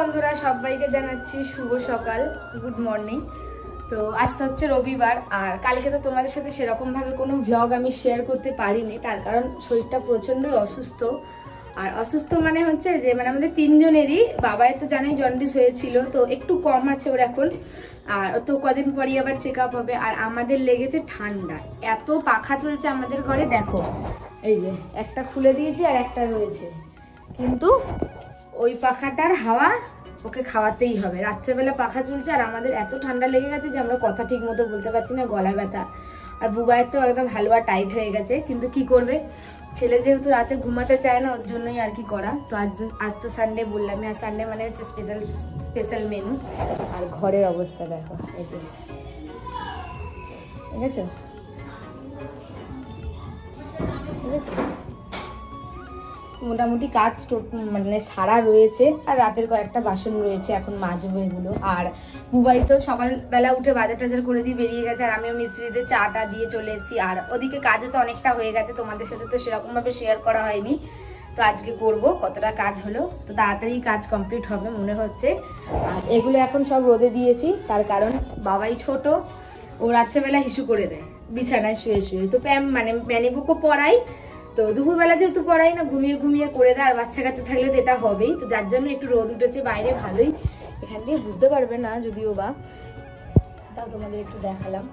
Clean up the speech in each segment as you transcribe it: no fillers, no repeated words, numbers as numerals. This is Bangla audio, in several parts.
বন্ধুরা সবাইকে জানাচ্ছি শুভ সকাল, গুড মর্নিং। তো আজ তো হচ্ছে রবিবার, আর কালকে তো তোমাদের সাথে সেরকম ভাবে কোনো ভ্লগ আমি শেয়ার করতে পারিনি, তার কারণ শরীরটা প্রচন্ডই অসুস্থ। আর অসুস্থ মানে হচ্ছে যে আমাদের তিনজনেরই, বাবার তো জানোই জন্ডিস হয়েছিল, তো একটু কম আছে ওর এখন, আর তো কদিন পরই আবার চেক আপ হবে। আর আমাদের লেগেছে ঠান্ডা, এত পাখা চলছে আমাদের ঘরে, দেখো এই যে একটা খুলে দিয়েছি আর একটা রয়েছে, কিন্তু ওই পাখাটার হাওয়া ওকে খাওয়াতেই হবে। রাত্রেবেলা পাখা চলছে আর আমাদের এত ঠান্ডা লেগে গেছে যে আমরা কথা ঠিক মতো বলতে পারছি না, গলা ব্যথা। আর বুবাইয়ের তো একদম হালুয়া টাইট হয়ে গেছে, কিন্তু কি করবে, ছেলে যেহেতু রাতে ঘুমাতে চায় না, ওর জন্যই আর কি করা। তো আজ তো সানডে বললাম, আর সানডে মানে হচ্ছে স্পেশাল মেনু। আর ঘরের অবস্থা দেখো, এই যে ঠিক আছে, ঠিক আছে, মোটামুটি কাজ মানে সারা রয়েছে, আর রাতের কয়েকটা বাসন রয়েছে, এখন মাজবো এগুলো। আর বুবাই তো সকালবেলা উঠে বাজার টাজার করে দিয়ে বেরিয়ে গেছে, আর আমিও মিস্ত্রিদের চাটা দিয়ে চলে এসেছি। আর ওদিকে কাজও তো অনেকটা হয়ে গেছে, তোমাদের সাথে তো সেরকম ভাবে শেয়ার করা হয়নি, তো আজকে করব কতটা কাজ হলো। তো তাড়াতাড়ি কাজ কমপ্লিট হবে মনে হচ্ছে। আর এগুলো এখন সব রোদে দিয়েছি, তার কারণ বাবাই ছোট, ও রাত্রেবেলা হিসু করে দেয় বিছানায় শুয়ে শুয়ে। তো মানে ম্যানিবুকও পড়াই, তো দুপুরবেলা যেহেতু পড়াই না, ঘুমিয়ে ঘুমিয়ে করে দেয়। আর বাচ্চা কাচ্চা থাকলে তো এটা হবেই, তো যার জন্য একটু রোদ উঠেছে বাইরে, ভালোই। এখান দিয়ে বুঝতে পারবে না যদিও বা, তাও তোমাদের একটু দেখালাম।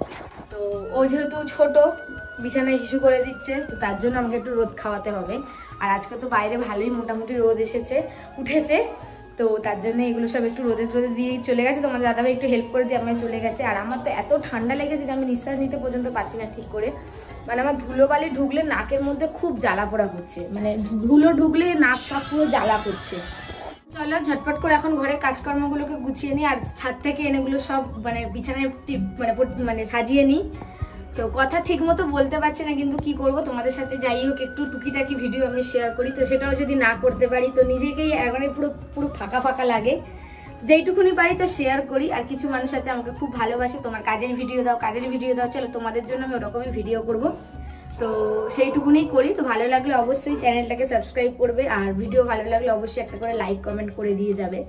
তো ও যেহেতু ছোট, বিছানায় হিসু করে দিচ্ছে, তো তার জন্য আমাকে একটু রোদ খাওয়াতে হবে। আর আজকে তো বাইরে ভালোই মোটামুটি রোদ উঠেছে, তো তার জন্য এগুলো সব একটু রোদে দিয়ে চলে গেছে। তোমার দাদাভাই একটু হেল্প করে দিয়ে আমায় চলে গেছে। আর আমার তো এত ঠান্ডা লেগেছে যে আমি নিঃশ্বাস নিতে পর্যন্ত পাচ্ছি না ঠিক করে। মানে আমার ধুলোবালি ঢুকলে নাকের মধ্যে খুব জ্বালা পোড়া করছে, মানে ধুলো ঢুকলে নাক কাপ পুরো জ্বালা করছে। চলো ঝটপট করে এখন ঘরের কাজকর্মগুলোকে গুছিয়ে নিই, আর ছাদ থেকে এনেগুলো সব মানে বিছানায় মানে সাজিয়ে নিই। তো কথা ঠিক মতো বলতে পারছি না, কিন্তু কি করব, তোমাদের সাথে যাই হোক একটু টুকিটাকি ভিডিও আমি শেয়ার করি। তো সেটাও যদি না করতে পারি তো নিজেকেই মানে পুরো ফাঁকা ফাঁকা লাগে। যেইটুকুনি পারি তো শেয়ার করি। আর কিছু মানুষ আছে আমাকে খুব ভালোবাসে, তোমার কাজের ভিডিও দাও, কাজের ভিডিও দাও, চলো তোমাদের জন্য আমি ওরকমই ভিডিও করব। তো সেইটুকুনি করি। তো ভালো লাগলে অবশ্যই চ্যানেলটাকে সাবস্ক্রাইব করবে, আর ভিডিও ভালো লাগলে অবশ্যই একটা করে লাইক কমেন্ট করে দিয়ে যাবে।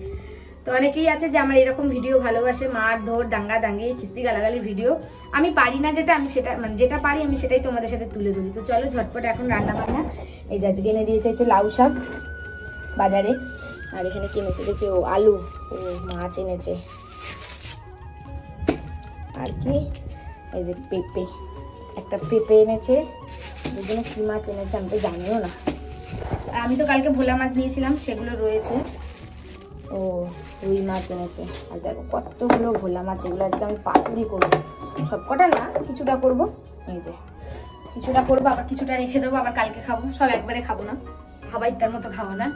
তো অনেকেই আছে যে আমার এরকম ভিডিও ভালোবাসে, মার ধর দাঙ্গা দাঙ্গি খিস্তি গালাগালি ভিডিও। আমি পারি না যেটা, আমি সেটা মানে যেটা পারি আমি সেটাই তোমাদের সাথে তুলে ধরি। তো চলো ঝটপট এখন রান্না বান্না। এই যে আজকে এনে দিয়েছে হচ্ছে লাউ শাক বাজারে, আর এখানে কিনেছে দেখি ও আলু, ও মাছ এনেছে, আর কি এই যে পেঁপে, একটা পেঁপে এনেছে, দুজনে কি মাছ এনেছে আমি তো জানিও না। আর আমি তো কালকে ভোলা মাছ নিয়েছিলাম, সেগুলো রয়েছে। ও রুই মাছ এনেছে, আর দেখো কতগুলো ভোলা মাছ, এগুলো আজকে আমি পাতুরি করবো, সবকটা না কিছুটা করবো। এই যে কিছুটা করবো, আবার কিছুটা রেখে দেবো, আবার কালকে খাবো, সব একবারে খাবো না, খাবার ইত্যার মতো খাবো না।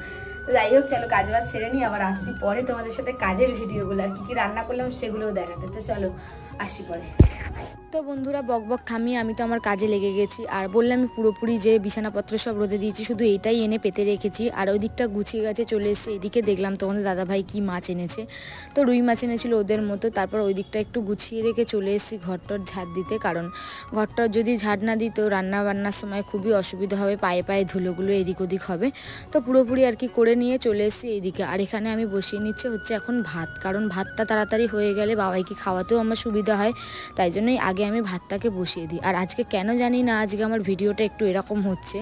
তো যাই হোক চলো কাজ বাজ সেরে নিই, আবার আসছি পরে তোমাদের সাথে কাজের ভিডিওগুলো, আর কি কি রান্না করলাম সেগুলোও দেখাতে। তো চলো আসি পরে। তো বন্ধুরা বকবক থামিয়ে আমি তো আমার কাজে লেগে গেছি। আর বললাম আমি পুরোপুরি যে বিছানাপত্র সব রোদে দিয়েছি, শুধু এইটাই এনে পেতে রেখেছি। আর ওই দিকটা গুছিয়ে গেছে, চলে এসেছে এদিকে, দেখলাম তোমাদের দাদাভাই কি মাছ এনেছে, তো রুই মাছ এনেছিল ওদের মতো। তারপর ওই দিকটা একটু গুছিয়ে রেখে চলে এসেছি ঘরটার ঝাড় দিতে, কারণ ঘরটার যদি ঝাড় না দিই তো রান্না বান্নার সময় খুবই অসুবিধা হবে, পায়ে পায়ে ধুলোগুলো এদিক ওদিক হবে। তো পুরোপুরি আর কি করে নিয়ে চলে এসেছি এইদিকে। আর এখানে আমি বসিয়ে নিচ্ছে হচ্ছে এখন ভাত, কারণ ভাতটা তাড়াতাড়ি হয়ে গেলে বাবাইকে খাওয়াতেও আমার সুবিধা হয়, তাই জন্যই আগে আমি ভাতটাকে বসিয়ে দিই। আর আজকে কেন জানি না আজকে আমার ভিডিওটা একটু এরকম হচ্ছে,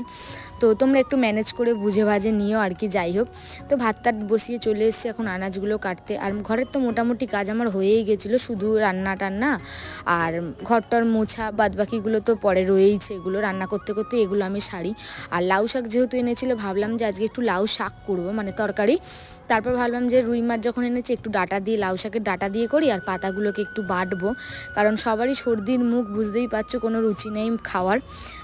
তো তোমরা একটু ম্যানেজ করে বুঝে বাজে নিও আর কি। যাই হোক, তো ভাতটা বসিয়ে চলে এসেছি এখন আনাজগুলো কাটতে। আর ঘরের তো মোটামুটি কাজ আমার হয়েই গেছিলো, শুধু রান্না টান্না আর ঘরটার মোছা, বাদবাকিগুলো তো পরে রয়েইছে, এগুলো রান্না করতে করতে এগুলো আমি সারি। আর লাউ শাক যেহেতু এনেছিল, ভাবলাম যে আজকে একটু লাউ শাক করবো, মানে তরকারি। তারপর ভাবলাম যে রুই মাছ যখন এনেছে একটু ডাটা দিয়ে, লাউ শাকের ডাটা দিয়ে করি, আর পাতাগুলোকে একটু বাটবো, কারণ সবারই সর্দির মুখ, বুঝতেই পারছো কোনো রুচি নেই খাওয়ার।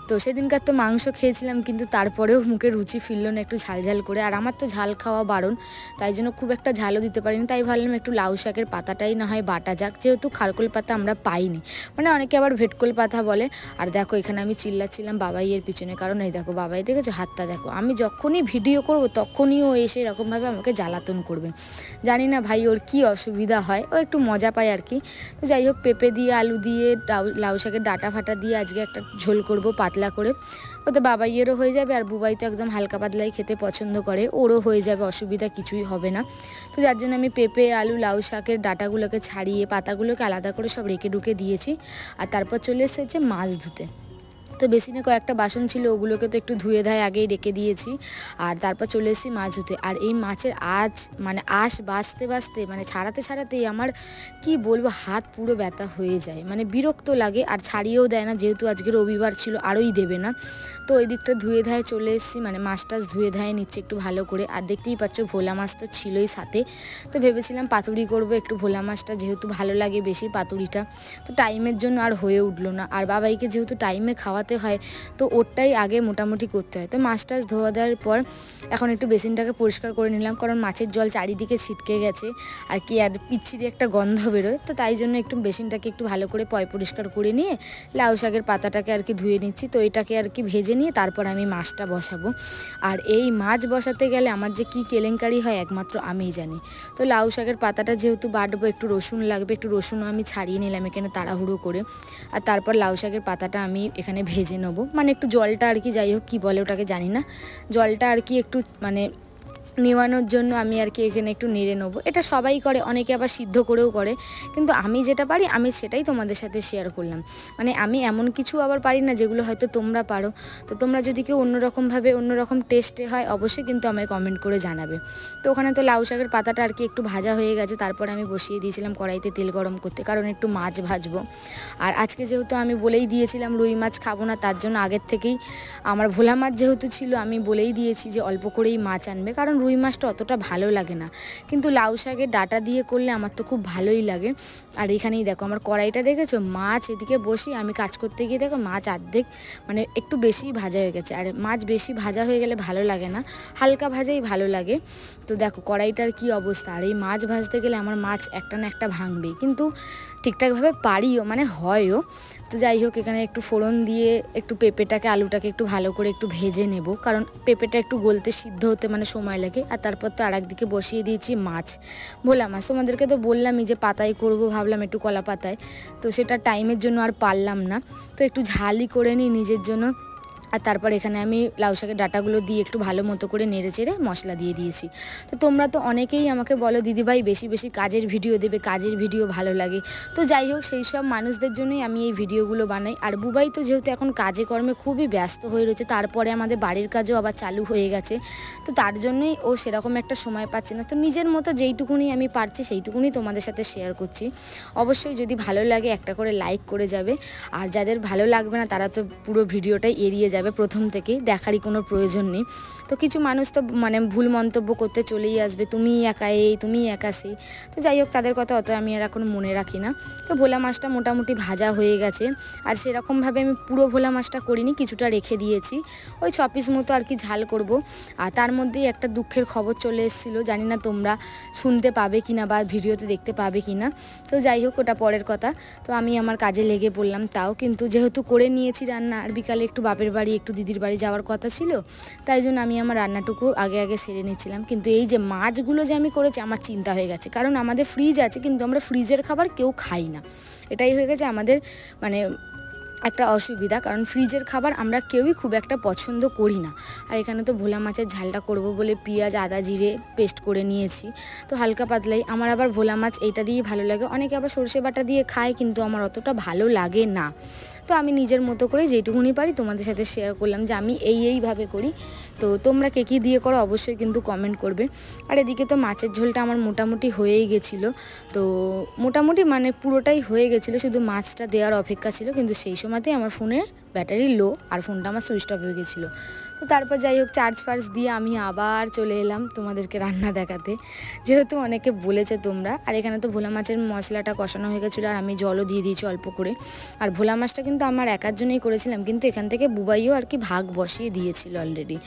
তো সেদিনকার তো মাংস খেয়েছিলাম, কিন্তু তারপরেও মুখে রুচি ফিরল না একটু ঝাল ঝাল করে। আর আমার তো ঝাল খাওয়া বারণ, তাই জন্য খুব একটা ঝালও দিতে পারিনি। তাই ভাবলাম একটু লাউ শাকের পাতাটাই না হয় বাটা যাক, যেহেতু খারকোল পাতা আমরা পাইনি, মানে অনেকে আবার ভেটকোল পাতা বলে। আর দেখো এখানে আমি চিল্লাচ্ছিলাম বাবাইয়ের পিছনে, কারণ এই দেখো বাবাই দেখেছো হাতটা দেখো, আমি যখনই ভিডিও করব তখনই ও এসে এরকমভাবে আমাকে জ্বালাতন করবে। জানি না ভাই ওর কি অসুবিধা হয়, ও একটু মজা পায় আর কি। তো যাই হোক হোক পেঁপে দিয়ে আলু দিয়ে লাউ শাকের ডাঁটা ফাটা দিয়ে আজকে একটা ঝোল করব পাতলা করে। ওতে বাবাইয়েরও হয়ে যাবে আর বুবাই তো একদম হালকা পাতলাই খেতে পছন্দ করে, ওরও হয়ে যাবে, অসুবিধা কিছুই হবে না। তো যার জন্য আমি পেঁপে আলু লাউ শাকের ডাঁটাগুলোকে ছাড়িয়ে পাতাগুলোকে আলাদা করে সব রেখে ঢুকে দিয়েছি। আর তারপর চলে এসেছে মাছ ধুতে। তো বেসিনে কয়েকটা বাসন ছিল, ওগুলোকে তো একটু ধুয়ে ধায় আগেই রেখে দিয়েছি। আর তারপর চলে এসেছি মাছ ধুতে। আর এই মাছের আঁশ বাছতে মানে ছাড়াতেই আমার কি বলবো হাত পুরো ব্যথা হয়ে যায়, মানে বিরক্ত লাগে। আর ছাড়িয়েও দেয় না, যেহেতু আজকে রবিবার ছিল আরোই দেবে না। তো ওই দিকটা ধুয়ে ধায় চলে এসেছি, মানে মাছ টাছ ধুয়ে ধায় নিচ্ছে একটু ভালো করে। আর দেখতেই পাচ্ছ ভোলা মাছ তো ছিলই সাথে। তো ভেবেছিলাম পাতুরি করব, একটু ভোলা মাছটা যেহেতু ভালো লাগে বেশি পাতুরিটা, তো টাইমের জন্য আর হয়ে উঠলো না। আর বাবাইকে যেহেতু টাইমে খাওয়াতে হয় তো ওরটাই আগে মোটামুটি করতে হয়। তো মাছ টাছ ধোয়া দেওয়ার পর এখন একটু বেসিনটাকে পরিষ্কার করে নিলাম, কারণ মাছের জল চারিদিকে ছিটকে গেছে আর কি আর পিচ্ছিরি একটা গন্ধ বেরোয়। তো তাই জন্য একটু বেসিনটাকে একটু ভালো করে পরিষ্কার করে নিয়ে লাউ শাকের পাতাটাকে আর কি ধুয়ে নিচ্ছি। তো এটাকে আর কি ভেজে নিয়ে তারপর আমি মাছটা বসাবো। আর এই মাছ বসাতে গেলে আমার যে কি কেলেঙ্কারি হয় একমাত্র আমিই জানি। তো লাউ শাকের পাতাটা যেহেতু বাটবো, একটু রসুন লাগবে, একটু রসুনও আমি ছাড়িয়ে নিলাম এখানে তাড়াহুড়ো করে। আর তারপর লাউ শাকের পাতাটা আমি এখানে ভেজে নেবো, মানে একটু জলটা আর কি, যাই হোক কী বলে ওটাকে জানি না, জলটা আর কি একটু মানে নেওয়ানোর জন্য আমি আর কি এখানে একটু নেড়ে নেবো। এটা সবাই করে, অনেকে আবার সিদ্ধ করেও করে, কিন্তু আমি যেটা পারি আমি সেটাই তোমাদের সাথে শেয়ার করলাম। মানে আমি এমন কিছু আবার পারি না যেগুলো হয়তো তোমরা পারো। তো তোমরা যদি কেউ অন্যরকমভাবে অন্যরকম টেস্টে হয় অবশ্যই কিন্তু আমায় কমেন্ট করে জানাবে। তো ওখানে তো লাউ শাকের পাতাটা আর কি একটু ভাজা হয়ে গেছে, তারপর আমি বসিয়ে দিয়েছিলাম কড়াইতে তেল গরম করতে, কারণ একটু মাছ ভাজবো। আর আজকে যেহেতু আমি বলেই দিয়েছিলাম রুই মাছ খাবো না, তার জন্য আগের থেকেই আমার ভোলা মাছ যেহেতু ছিল আমি বলেই দিয়েছি যে অল্প করেই মাছ আনবে, কারণ রুই মাছটা অতটা ভালো লাগে না, কিন্তু লাউ শাকের ডাঁটা দিয়ে করলে আমার তো খুব ভালোই লাগে। আর এখানেই দেখো আমার কড়াইটা দেখেছো, মাছ এদিকে বসি আমি কাজ করতে গিয়ে দেখো মাছ অর্ধেক মানে একটু বেশি ভাজা হয়ে গেছে। আর মাছ বেশি ভাজা হয়ে গেলে ভালো লাগে না, হালকা ভাজাই ভালো লাগে। তো দেখো কড়াইটার কি অবস্থা। আর এই মাছ ভাজতে গেলে আমার মাছ একটা না একটা ভাঙবেই, কিন্তু ঠিকঠাকভাবে পারিও, মানে হয়ও। তো যাই হোক এখানে একটু ফোড়ন দিয়ে একটু পেঁপেটাকে আলুটাকে একটু ভালো করে একটু ভেজে নেব, কারণ পেঁপেটা একটু গলতে সিদ্ধ হতে মানে সময় লাগে। আর তারপর তো আরেকদিকে বসিয়ে দিয়েছি মাছ, ভোলা মাছ। তোমাদেরকে তো বললামই যে পাতায় করব, ভাবলাম একটু কলা পাতায়, তো সেটা টাইমের জন্য আর পারলাম না। তো একটু ঝালই করে নিই নিজের জন্য। আর তারপর এখানে আমি লাউ শাকের ডাঁটাগুলো দিয়ে একটু ভালো মতো করে নেড়ে চেড়ে মশলা দিয়ে দিয়েছি। তো তোমরা তো অনেকেই আমাকে বলো দিদিভাই বেশি বেশি কাজের ভিডিও দেবে, কাজের ভিডিও ভালো লাগে। তো যাই হোক সেই সব মানুষদের জন্যই আমি এই ভিডিওগুলো বানাই। আর বুবাই তো যেহেতু এখন কাজে কর্মে খুবই ব্যস্ত হয়ে রয়েছে, তারপরে আমাদের বাড়ির কাজও আবার চালু হয়ে গেছে, তো তার জন্যই ও সেরকম একটা সময় পাচ্ছে না। তো নিজের মতো যেইটুকুনি আমি পারছি সেইটুকুনি তোমাদের সাথে শেয়ার করছি। অবশ্যই যদি ভালো লাগে একটা করে লাইক করে যাবে, আর যাদের ভালো লাগবে না তারা তো পুরো ভিডিওটাই এড়িয়ে যাবে, প্রথম থেকেই দেখারই কোনো প্রয়োজন নেই। তো কিছু মানুষ তো মানে ভুল মন্তব্য করতে চলেই আসবে, তুমি একা এই তুমি একা সেই। তো যাই হোক তাদের কথা অত আমি আর এখন মনে রাখি না। তো ভোলা মাছটা মোটামুটি ভাজা হয়ে গেছে, আর সেরকমভাবে আমি পুরো ভোলা মাছটা করিনি, কিছুটা রেখে দিয়েছি, ওই 6 পিস মতো আর কি ঝাল করব। আর তার মধ্যেই একটা দুঃখের খবর চলে এসেছিলো, জানি না তোমরা শুনতে পাবে কিনা বা ভিডিওতে দেখতে পাবে কিনা। তো যাই হোক ওটা পরের কথা। তো আমি আমার কাজে লেগে পড়লাম, তাও কিন্তু যেহেতু করে নিয়েছি রান্না, আর বিকালে একটু বাপের বাড়ি একটু দিদির বাড়ি যাওয়ার কথা ছিল, তাই জন্য আমি আমার রান্নাটুকু আগে সেরে নিচ্ছিলাম। কিন্তু এই যে মাছগুলো যে আমি করেছি আমার চিন্তা হয়ে গেছে, কারণ আমাদের ফ্রিজ আছে কিন্তু আমরা ফ্রিজের খাবার কেউ খাই না, এটাই হয়ে গেছে আমাদের মানে একটা অসুবিধা, কারণ ফ্রিজের খাবার আমরা কেউই খুব একটা পছন্দ করি না। আর এখানে তো ভোলা মাছের ঝালটা করব বলে পেঁয়াজ আদা জিরে পেস্ট করে নিয়েছি, তো হালকা পাতলাই। আমার আবার ভোলা মাছ এইটা দিয়েই ভালো লাগে, অনেকে আবার সর্ষে বাটা দিয়ে খায়, কিন্তু আমার অতটা ভালো লাগে না। তো আমি নিজের মতো করে যেটুকুনি পারি তোমাদের সাথে শেয়ার করলাম যে আমি এইভাবে করি। তো তোমরা কে কী দিয়ে করো অবশ্যই কিন্তু কমেন্ট করবে। আর এদিকে তো মাছের ঝোলটা আমার মোটামুটি হয়েই গেছিলো, তো মোটামুটি মানে পুরোটাই হয়ে গেছিলো, শুধু মাছটা দেওয়ার অপেক্ষা ছিল। কিন্তু সেই সময়তেই আমার ফোনের ব্যাটারি লো আর ফোনটা আমার সুইচ অফ হয়ে গেছিলো। তো তারপর যাই হোক চার্জ দিয়ে আমি আবার চলে এলাম তোমাদেরকে রান্না দেখাতে, যেহেতু অনেকে বলেছে তোমরা। আর এখানে তো ভোলা মাছের মশলাটা কষানো হয়ে গেছিলো, আর আমি জলও দিয়ে দিয়েছি অল্প করে। আর ভোলা মাছটা কিন্তু কিন্তু আমার একার জন্যই করেছিলাম, কিন্তু এখান থেকে বুবাইও আর কি ভাগ বসিয়ে দিয়েছিল অলরেডি।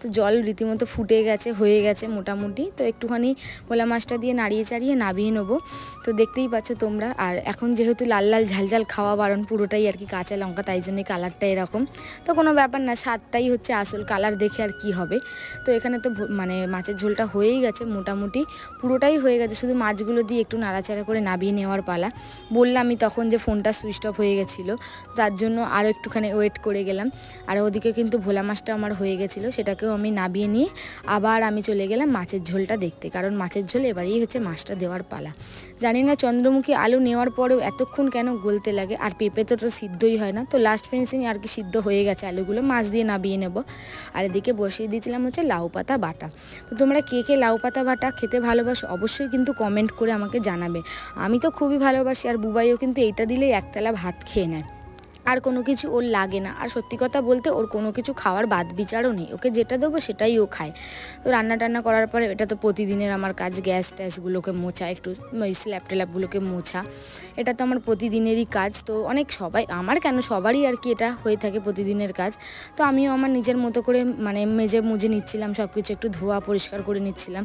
তো জল রীতিমতো ফুটে গেছে, হয়ে গেছে মোটামুটি। তো একটুখানি ভোলা মাছটা দিয়ে নাড়িয়ে চাড়িয়ে নামিয়ে নেবো। তো দেখতেই পাচ্ছ তোমরা। আর এখন যেহেতু লাল লাল ঝালঝাল খাওয়া বারণ, পুরোটাই আর কি কাঁচা লঙ্কা, তাই জন্যই কালারটা এরকম। তো কোনো ব্যাপার না, স্বাদটাই হচ্ছে আসল, কালার দেখে আর কি হবে। তো এখানে তো মানে মাছের ঝোলটা হয়েই গেছে মোটামুটি, পুরোটাই হয়ে গেছে, শুধু মাছগুলো দিয়ে একটু নাড়াচাড়া করে নামিয়ে নেওয়ার পালা। বললামই তখন যে ফোনটা সুইচ অফ হয়ে গেছিলো, তার জন্য আরও একটুখানি ওয়েট করে গেলাম। আর ওদিকে কিন্তু ভোলা মাছটা আমার হয়ে গেছিলো, সেটাকেও আমি নামিয়ে নিয়ে আবার আমি চলে গেলাম মাছের ঝোলটা দেখতে, কারণ মাছের ঝোল এবারেই হচ্ছে মাছটা দেওয়ার পালা। জানি না চন্দ্রমুখী আলু নেওয়ার পরেও এতক্ষণ কেন গলতে লাগে, আর পেঁপে তো সিদ্ধই হয় না। তো লাস্ট ফিনিশিং আর কি সিদ্ধ হয়ে গেছে আলুগুলো, মাছ দিয়ে নামিয়ে নেব। আর এদিকে বসিয়ে দিয়েছিলাম হচ্ছে লাউ পাতা বাটা। তো তোমরা কে কে লাউ পাতা বাটা খেতে ভালোবাসো অবশ্যই কিন্তু কমেন্ট করে আমাকে জানাবে। আমি তো খুবই ভালোবাসি, আর বুবাইও কিন্তু এইটা দিলেই একতলা ভাত খেয়ে নেয়, আর কোনো কিছু ওর লাগে না। আর সত্যি কথা বলতে ওর কোনো কিছু খাওয়ার বাদ বিচারও নেই, ওকে যেটা দেবো সেটাই ও খায়। তো রান্না টান্না করার পরে এটা তো প্রতিদিনের আমার কাজ, গ্যাস ট্যাসগুলোকে মোছা, একটু স্ল্যাব টেলাপগুলোকে মোছা, এটা তো আমার প্রতিদিনেরই কাজ। তো অনেক সবাই, আমার কেন সবারই আর কি এটা হয়ে থাকে প্রতিদিনের কাজ। তো আমিও আমার নিজের মতো করে মানে মেজে মুজে নিচ্ছিলাম, সব কিছু একটু ধোয়া পরিষ্কার করে নিচ্ছিলাম।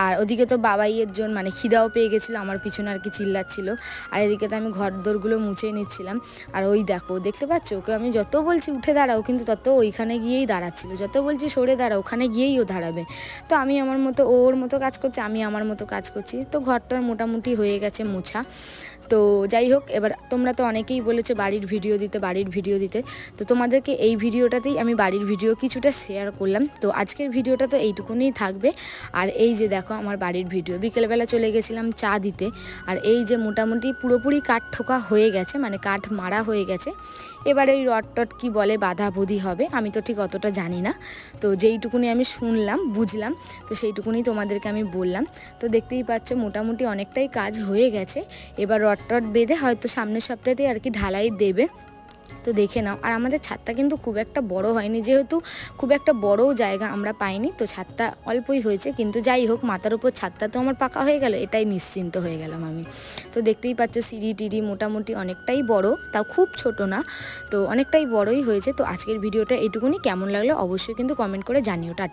আর ওদিকে তো বাবাইয়ের জন্য মানে খিদাও পেয়ে গেছিলো, আমার পিছনে আর কি চিল্লাচ্ছিল। আর এদিকে তো আমি ঘর দোরগুলো মুছে নিচ্ছিলাম। আর ওই দেখো, দেখতে পাচ্ছ ওকে আমি যত বলছি উঠে দাঁড়াও, কিন্তু তত ওইখানে গিয়েই দাঁড়াচ্ছিল, যত বলছি সরে দাঁড়াও ওখানে গিয়েই ও দাঁড়াবে। তো আমি আমার মতো, ওর মতো কাজ করছে, আমি আমার মতো কাজ করছি। তো ঘরটার মোটামুটি হয়ে গেছে মোছা। তো যাই হোক, এবার তোমরা তো অনেকেই বলেছো বাড়ির ভিডিও দিতে, বাড়ির ভিডিও দিতে। তো তোমাদেরকে এই ভিডিওটাতেই আমি বাড়ির ভিডিও কিছুটা শেয়ার করলাম। তো আজকের ভিডিওটা তো এইটুকুনিই থাকবে। আর এই যে দেখো আমার বাড়ির ভিডিও, বিকেলবেলা চলে গেছিলাম চা দিতে। আর এই যে মোটামুটি পুরোপুরি কাঠ ঠোকা হয়ে গেছে, মানে কাঠ মারা হয়ে গেছে। এবারে ওই রড টট কী বলে বাঁধাবুধি হবে, আমি তো ঠিক অতটা জানি না। তো যেইটুকুনি আমি শুনলাম বুঝলাম, তো সেইটুকুনি তোমাদেরকে আমি বললাম। তো দেখতেই পাচ্ছ মোটামুটি অনেকটাই কাজ হয়ে গেছে। এবার রড টট বেঁধে হয়তো সামনের সপ্তাহতেই আর কি ঢালাই দেবে। তো দেখে নাও। আর আমাদের ছাদটা কিন্তু খুব একটা বড় হয়নি, যেহেতু খুব একটা বড়ও জায়গা আমরা পাইনি, তো ছাদটা অল্পই হয়েছে। কিন্তু যাই হোক, মাথার উপর ছাদটা তো আমার পাকা হয়ে গেল, এটাই নিশ্চিন্ত হয়ে গেলাম আমি। তো দেখতেই পাচ্ছ সিঁড়ি টিড়ি মোটামুটি অনেকটাই বড়, তাও খুব ছোট না, তো অনেকটাই বড়ই হয়েছে। তো আজকের ভিডিওটা এইটুকুনি, কেমন লাগলো অবশ্যই কিন্তু কমেন্ট করে জানিও। টাটা।